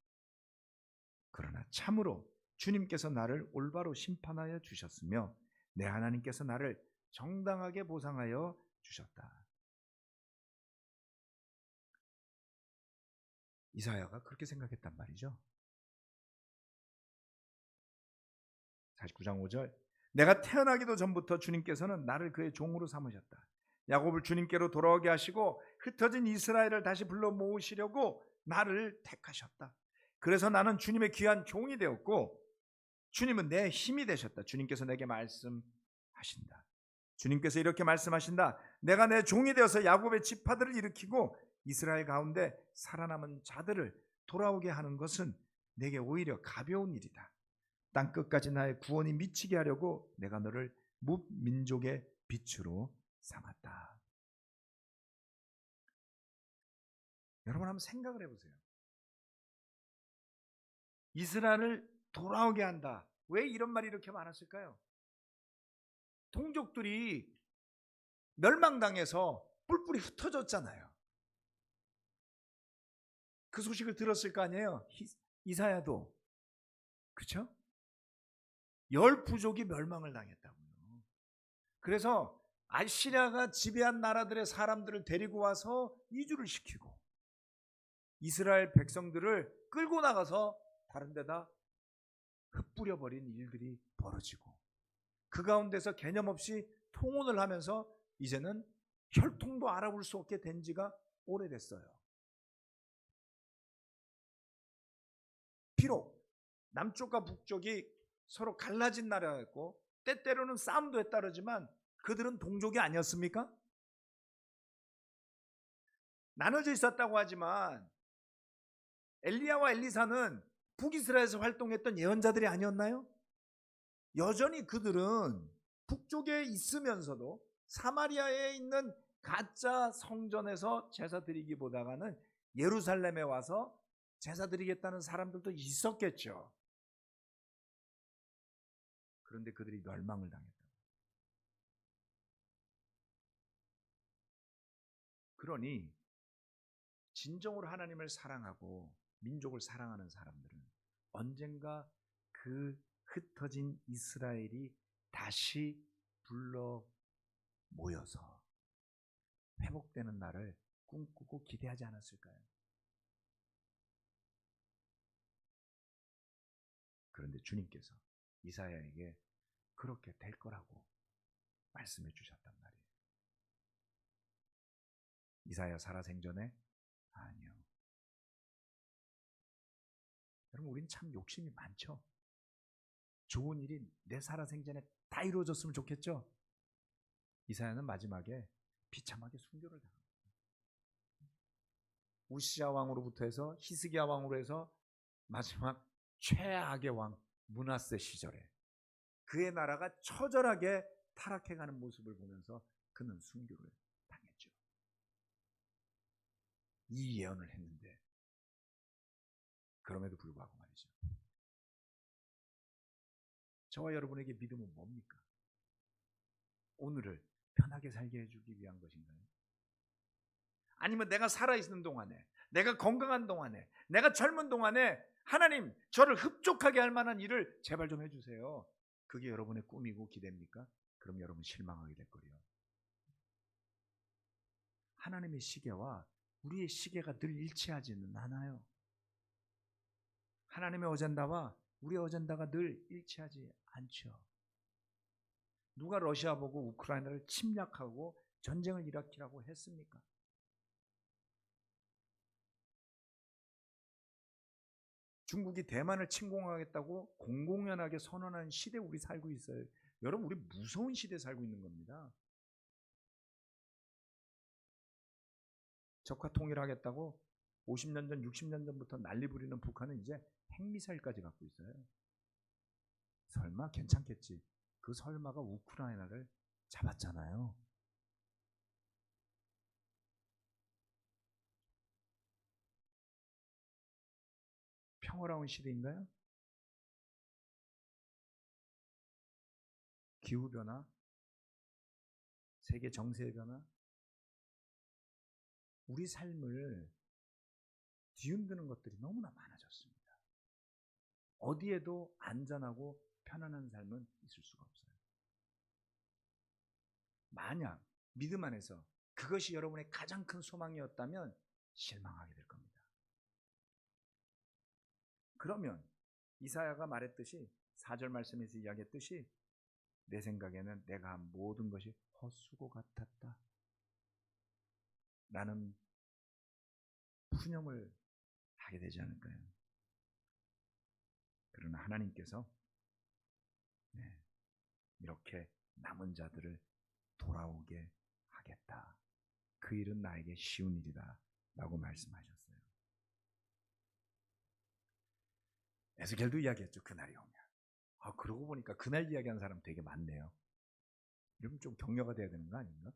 그러나 참으로 주님께서 나를 올바로 심판하여 주셨으며 내 하나님께서 나를 정당하게 보상하여 주셨다. 이사야가 그렇게 생각했단 말이죠. 49장 5절 내가 태어나기도 전부터 주님께서는 나를 그의 종으로 삼으셨다. 야곱을 주님께로 돌아오게 하시고 흩어진 이스라엘을 다시 불러 모으시려고 나를 택하셨다. 그래서 나는 주님의 귀한 종이 되었고 주님은 내 힘이 되셨다. 주님께서 내게 말씀하신다. 주님께서 이렇게 말씀하신다. 내가 내 종이 되어서 야곱의 지파들을 일으키고 이스라엘 가운데 살아남은 자들을 돌아오게 하는 것은 내게 오히려 가벼운 일이다. 땅 끝까지 나의 구원이 미치게 하려고 내가 너를 무민족의 빛으로 삼았다. 여러분 한번 생각을 해보세요. 이스라엘을 돌아오게 한다. 왜 이런 말이 이렇게 많았을까요? 동족들이 멸망당해서 뿔뿔이 흩어졌잖아요. 그 소식을 들었을 거 아니에요. 이사야도. 그렇죠? 10부족이 멸망을 당했다고요. 그래서 아시리아가 지배한 나라들의 사람들을 데리고 와서 이주를 시키고 이스라엘 백성들을 끌고 나가서 다른 데다 흩뿌려버린 일들이 벌어지고 그 가운데서 개념 없이 통혼을 하면서 이제는 혈통도 알아볼 수 없게 된 지가 오래됐어요. 비록 남쪽과 북쪽이 서로 갈라진 나라였고 때때로는 싸움도 했다 그러지만 그들은 동족이 아니었습니까? 나눠져 있었다고 하지만 엘리야와 엘리사는 북이스라엘에서 활동했던 예언자들이 아니었나요? 여전히 그들은 북쪽에 있으면서도 사마리아에 있는 가짜 성전에서 제사 드리기보다는 예루살렘에 와서 제사 드리겠다는 사람들도 있었겠죠. 그런데 그들이 멸망을 당했다. 그러니 진정으로 하나님을 사랑하고 민족을 사랑하는 사람들은 언젠가 그 흩어진 이스라엘이 다시 불러 모여서 회복되는 날을 꿈꾸고 기대하지 않았을까요? 그런데 주님께서 이사야에게 그렇게 될 거라고 말씀해 주셨단 말이에요. 이사야 살아생전에 아니요. 여러분 우린 참 욕심이 많죠. 좋은 일이 내 살아생전에 다 이루어졌으면 좋겠죠. 이사야는 마지막에 비참하게 순교를 당합니다. 우시야 왕으로부터 해서 히스기야 왕으로 해서 마지막 최악의 왕 므낫세 시절에 그의 나라가 처절하게 타락해가는 모습을 보면서 그는 순교를 당했죠. 이 예언을 했는데 그럼에도 불구하고 말이죠. 저와 여러분에게 믿음은 뭡니까? 오늘을 편하게 살게 해주기 위한 것인가요? 아니면 내가 살아있는 동안에, 내가 건강한 동안에, 내가 젊은 동안에 하나님 저를 흡족하게 할 만한 일을 제발 좀 해주세요. 그게 여러분의 꿈이고 기대입니까? 그럼 여러분 실망하게 될 거예요. 하나님의 시계와 우리의 시계가 늘 일치하지는 않아요. 하나님의 어젠다와 우리의 어젠다가 늘 일치하지 않죠. 누가 러시아 보고 우크라이나를 침략하고 전쟁을 일으키라고 했습니까? 중국이 대만을 침공하겠다고 공공연하게 선언한 시대에 우리 살고 있어요. 여러분, 우리 무서운 시대에 살고 있는 겁니다. 적화 통일하겠다고 50년 전, 60년 전부터 난리 부리는 북한은 이제 핵미사일까지 갖고 있어요. 설마 괜찮겠지. 그 설마가 우크라이나를 잡았잖아요. 평화로운 시대인가요? 기후변화, 세계 정세의 변화, 우리 삶을 뒤흔드는 것들이 너무나 많아졌습니다. 어디에도 안전하고 편안한 삶은 있을 수가 없어요. 만약 믿음 안에서 그것이 여러분의 가장 큰 소망이었다면 실망하게 될 겁니다. 그러면 이사야가 말했듯이 4절 말씀에서 이야기했듯이 내 생각에는 내가 한 모든 것이 헛수고 같았다 라는 푸념을 하게 되지 않을까요? 그러나 하나님께서 이렇게 남은 자들을 돌아오게 하겠다. 그 일은 나에게 쉬운 일이다 라고 말씀하셨어요. 에스겔도 이야기했죠. 그날이 오면. 그러고 보니까 그날 이야기하는 사람 되게 많네요. 여러분 좀 격려가 돼야 되는 거 아닌가?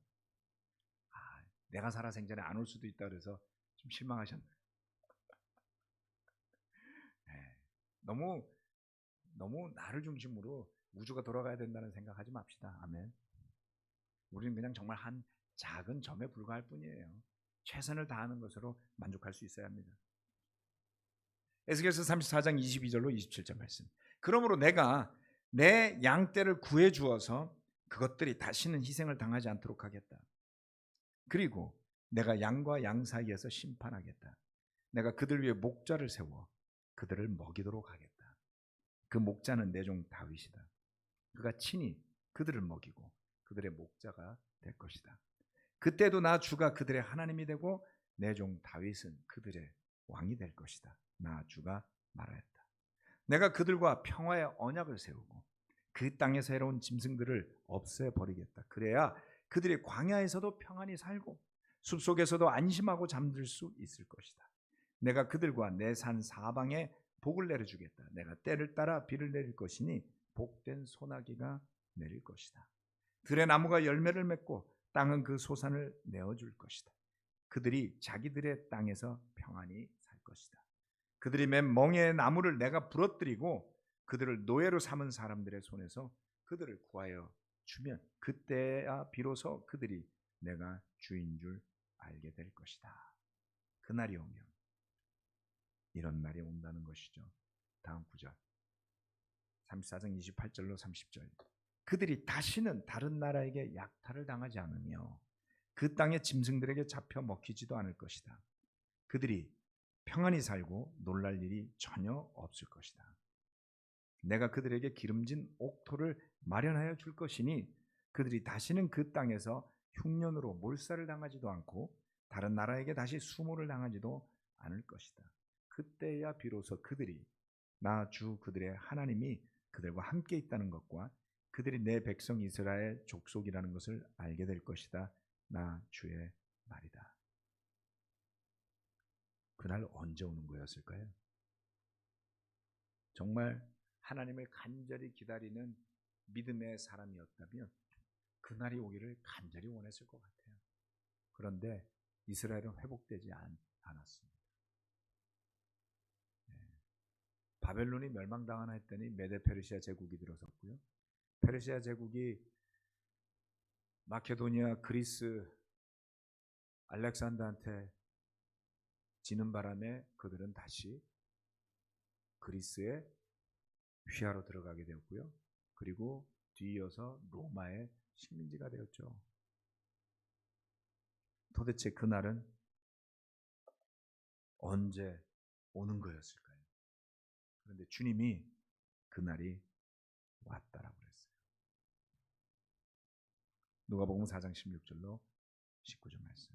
내가 살아생전에 안 올 수도 있다 그래서 좀 실망하셨나요? 네. 너무 나를 중심으로 우주가 돌아가야 된다는 생각하지 맙시다. 아멘. 우리는 그냥 정말 한 작은 점에 불과할 뿐이에요. 최선을 다하는 것으로 만족할 수 있어야 합니다. 에스겔서 34장 22절로 27절 말씀. 그러므로 내가 내 양떼를 구해 주어서 그것들이 다시는 희생을 당하지 않도록 하겠다. 그리고 내가 양과 양 사이에서 심판하겠다. 내가 그들 위에 목자를 세워 그들을 먹이도록 하겠다. 그 목자는 내 종 다윗이다. 그가 친히 그들을 먹이고 그들의 목자가 될 것이다. 그때도 나 주가 그들의 하나님이 되고 내 종 다윗은 그들의 왕이 될 것이다. 나 주가 말하였다. 내가 그들과 평화의 언약을 세우고 그 땅에서 해로운 짐승들을 없애버리겠다. 그래야 그들이 광야에서도 평안히 살고 숲속에서도 안심하고 잠들 수 있을 것이다. 내가 그들과 내 산 사방에 복을 내려주겠다. 내가 때를 따라 비를 내릴 것이니 복된 소나기가 내릴 것이다. 들의 나무가 열매를 맺고 땅은 그 소산을 내어줄 것이다. 그들이 자기들의 땅에서 평안히 살 것이다. 그들이 맨 멍에의 나무를 내가 부러뜨리고 그들을 노예로 삼은 사람들의 손에서 그들을 구하여 주면 그때야 비로소 그들이 내가 주인 줄 알게 될 것이다. 그날이 오면 이런 날이 온다는 것이죠. 다음 9절 34장 28절로 30절. 그들이 다시는 다른 나라에게 약탈을 당하지 않으며 그 땅의 짐승들에게 잡혀 먹히지도 않을 것이다. 그들이 평안히 살고 놀랄 일이 전혀 없을 것이다. 내가 그들에게 기름진 옥토를 마련하여 줄 것이니 그들이 다시는 그 땅에서 흉년으로 몰살을 당하지도 않고 다른 나라에게 다시 수모를 당하지도 않을 것이다. 그때야 비로소 그들이 나 주 그들의 하나님이 그들과 함께 있다는 것과 그들이 내 백성 이스라엘 족속이라는 것을 알게 될 것이다. 나 주의 말이다. 그날 언제 오는 거였을까요? 정말 하나님을 간절히 기다리는 믿음의 사람이었다면 그날이 오기를 간절히 원했을 것 같아요. 그런데 이스라엘은 회복되지 않았습니다. 바벨론이 멸망당하나 했더니 메데 페르시아 제국이 들어섰고요. 페르시아 제국이 마케도니아, 그리스, 알렉산더한테 지는 바람에 그들은 다시 그리스의 휘하로 들어가게 되었고요. 그리고 뒤이어서 로마의 식민지가 되었죠. 도대체 그날은 언제 오는 거였을까요? 그런데 주님이 그날이 왔다라고 그랬어요. 누가복음 4장 16절로 19절 말씀.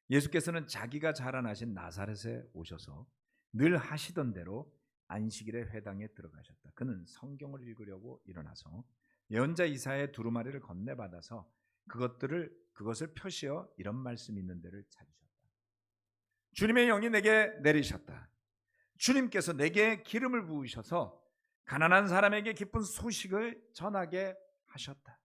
예수께서는 자기가 자라나신 나사렛에 오셔서 늘 하시던 대로 안식일에 회당에 들어가셨다. 그는 성경을 읽으려고 일어나서 예언자 이사야의 두루마리를 건네받아서 그것을 표시어 이런 말씀이 있는 데를 찾으셨다. 주님의 영이 내게 내리셨다. 주님께서 내게 기름을 부으셔서 가난한 사람에게 기쁜 소식을 전하게 하셨다.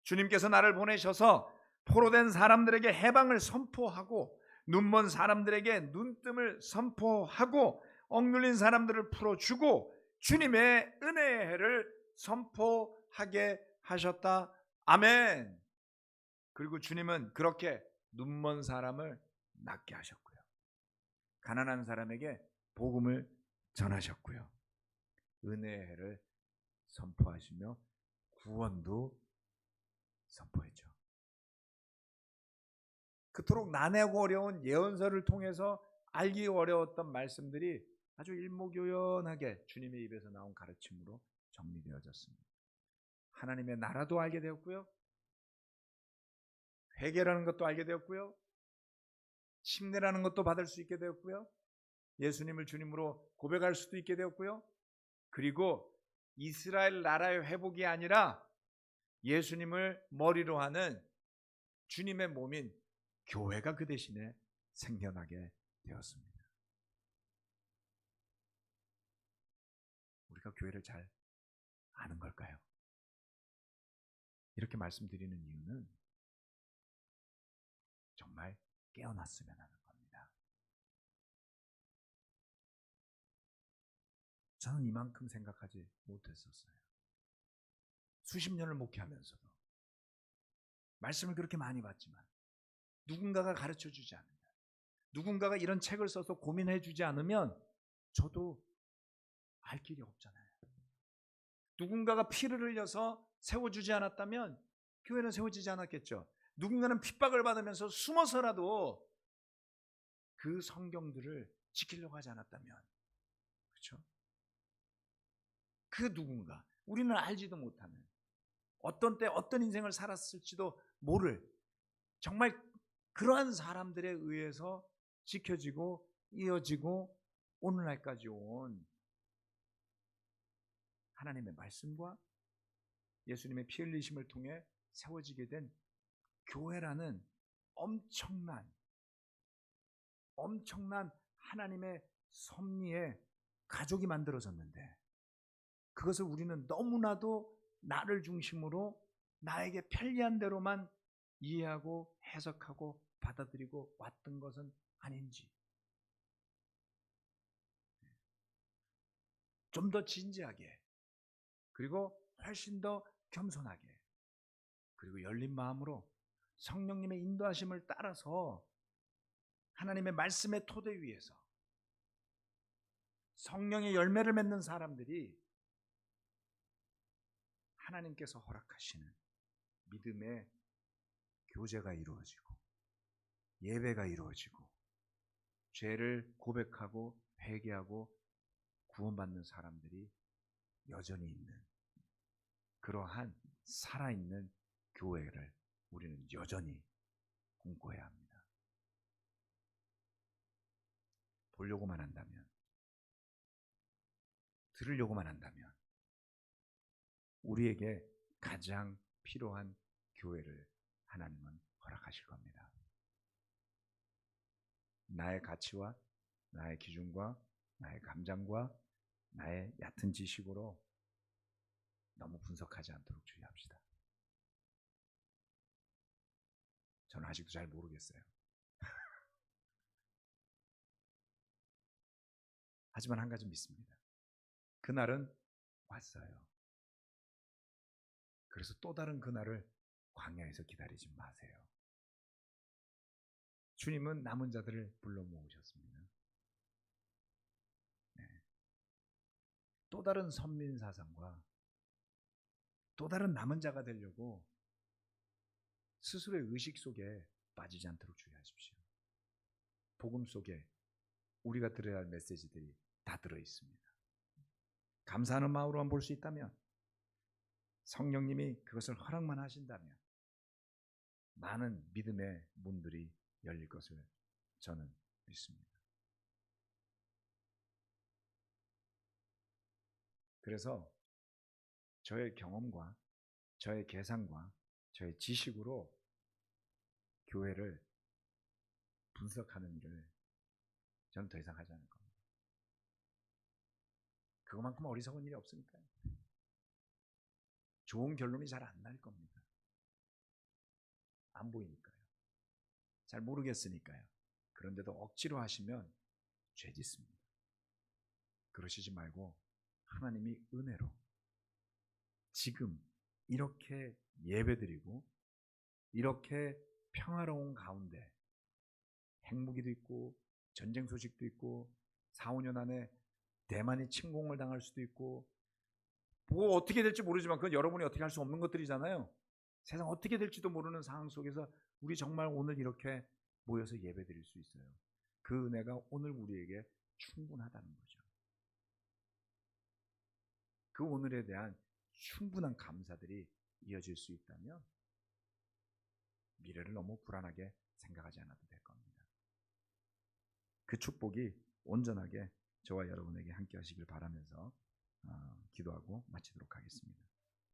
주님께서 나를 보내셔서 포로된 사람들에게 해방을 선포하고 눈먼 사람들에게 눈뜸을 선포하고 억눌린 사람들을 풀어주고 주님의 은혜의 해를 선포하게 하셨다. 아멘. 그리고 주님은 그렇게 눈먼 사람을 낫게 하셨고요. 가난한 사람에게 복음을 전하셨고요. 은혜의 해를 선포하시며 구원도 선포했죠. 그토록 난해하고 어려운 예언서를 통해서 알기 어려웠던 말씀들이 아주 일목요연하게 주님의 입에서 나온 가르침으로 정리되어졌습니다. 하나님의 나라도 알게 되었고요. 회개라는 것도 알게 되었고요. 침례라는 것도 받을 수 있게 되었고요. 예수님을 주님으로 고백할 수도 있게 되었고요. 그리고 이스라엘 나라의 회복이 아니라 예수님을 머리로 하는 주님의 몸인 교회가 그 대신에 생겨나게 되었습니다. 우리가 교회를 잘 아는 걸까요? 이렇게 말씀드리는 이유는 정말 깨어났으면 하는 겁니다. 저는 이만큼 생각하지 못했었어요. 수십 년을 목회하면서도 말씀을 그렇게 많이 받지만 누군가가 가르쳐 주지 않으면, 누군가가 이런 책을 써서 고민해 주지 않으면 저도 알 길이 없잖아요. 누군가가 피를 흘려서 세워주지 않았다면 교회는 세워지지 않았겠죠. 누군가는 핍박을 받으면서 숨어서라도 그 성경들을 지키려고 하지 않았다면, 그렇죠? 그 누군가, 우리는 알지도 못하는, 어떤 때 어떤 인생을 살았을지도 모를 정말 그러한 사람들에 의해서 지켜지고 이어지고 오늘날까지 온 하나님의 말씀과 예수님의 피 흘리심을 통해 세워지게 된 교회라는 엄청난 하나님의 섭리의 가족이 만들어졌는데, 그것을 우리는 너무나도 나를 중심으로 나에게 편리한 대로만 이해하고 해석하고 받아들이고 왔던 것은 아닌지, 좀 더 진지하게, 그리고 훨씬 더 겸손하게, 그리고 열린 마음으로 성령님의 인도하심을 따라서 하나님의 말씀의 토대 위에서 성령의 열매를 맺는 사람들이 하나님께서 허락하시는 믿음의 교제가 이루어지고 예배가 이루어지고 죄를 고백하고 회개하고 구원받는 사람들이 여전히 있는 그러한 살아있는 교회를 우리는 여전히 꿈꿔야 합니다. 보려고만 한다면, 들으려고만 한다면 우리에게 가장 필요한 교회를 하나님은 허락하실 겁니다. 나의 가치와 나의 기준과 나의 감정과 나의 얕은 지식으로 너무 분석하지 않도록 주의합시다. 저는 아직도 잘 모르겠어요. 하지만 한 가지 믿습니다. 그날은 왔어요. 그래서 또 다른 그날을 광야에서 기다리지 마세요. 주님은 남은 자들을 불러 모으셨습니다. 네. 또 다른 선민사상과 또 다른 남은 자가 되려고 스스로의 의식 속에 빠지지 않도록 주의하십시오. 복음 속에 우리가 들어야 할 메시지들이 다 들어있습니다. 감사하는 마음으로만 볼 수 있다면 성령님이 그것을 허락만 하신다면 많은 믿음의 문들이 열릴 것을 저는 믿습니다. 그래서 저의 경험과 저의 계산과 저의 지식으로 교회를 분석하는 일을 저는 더 이상 하지 않을 겁니다. 그것만큼 어리석은 일이 없으니까요. 좋은 결론이 잘 안 날 겁니다. 안 보이니까요. 잘 모르겠으니까요. 그런데도 억지로 하시면 죄 짓습니다. 그러시지 말고 하나님이 은혜로 지금 이렇게 예배드리고 이렇게 평화로운 가운데 핵무기도 있고 전쟁 소식도 있고 4, 5년 안에 대만이 침공을 당할 수도 있고 뭐 어떻게 될지 모르지만 그건 여러분이 어떻게 할 수 없는 것들이잖아요. 세상 어떻게 될지도 모르는 상황 속에서 우리 정말 오늘 이렇게 모여서 예배드릴 수 있어요. 그 은혜가 오늘 우리에게 충분하다는 거죠. 그 오늘에 대한 충분한 감사들이 이어질 수 있다면 미래를 너무 불안하게 생각하지 않아도 될 겁니다. 그 축복이 온전하게 저와 여러분에게 함께 하시길 바라면서 기도하고 마치도록 하겠습니다.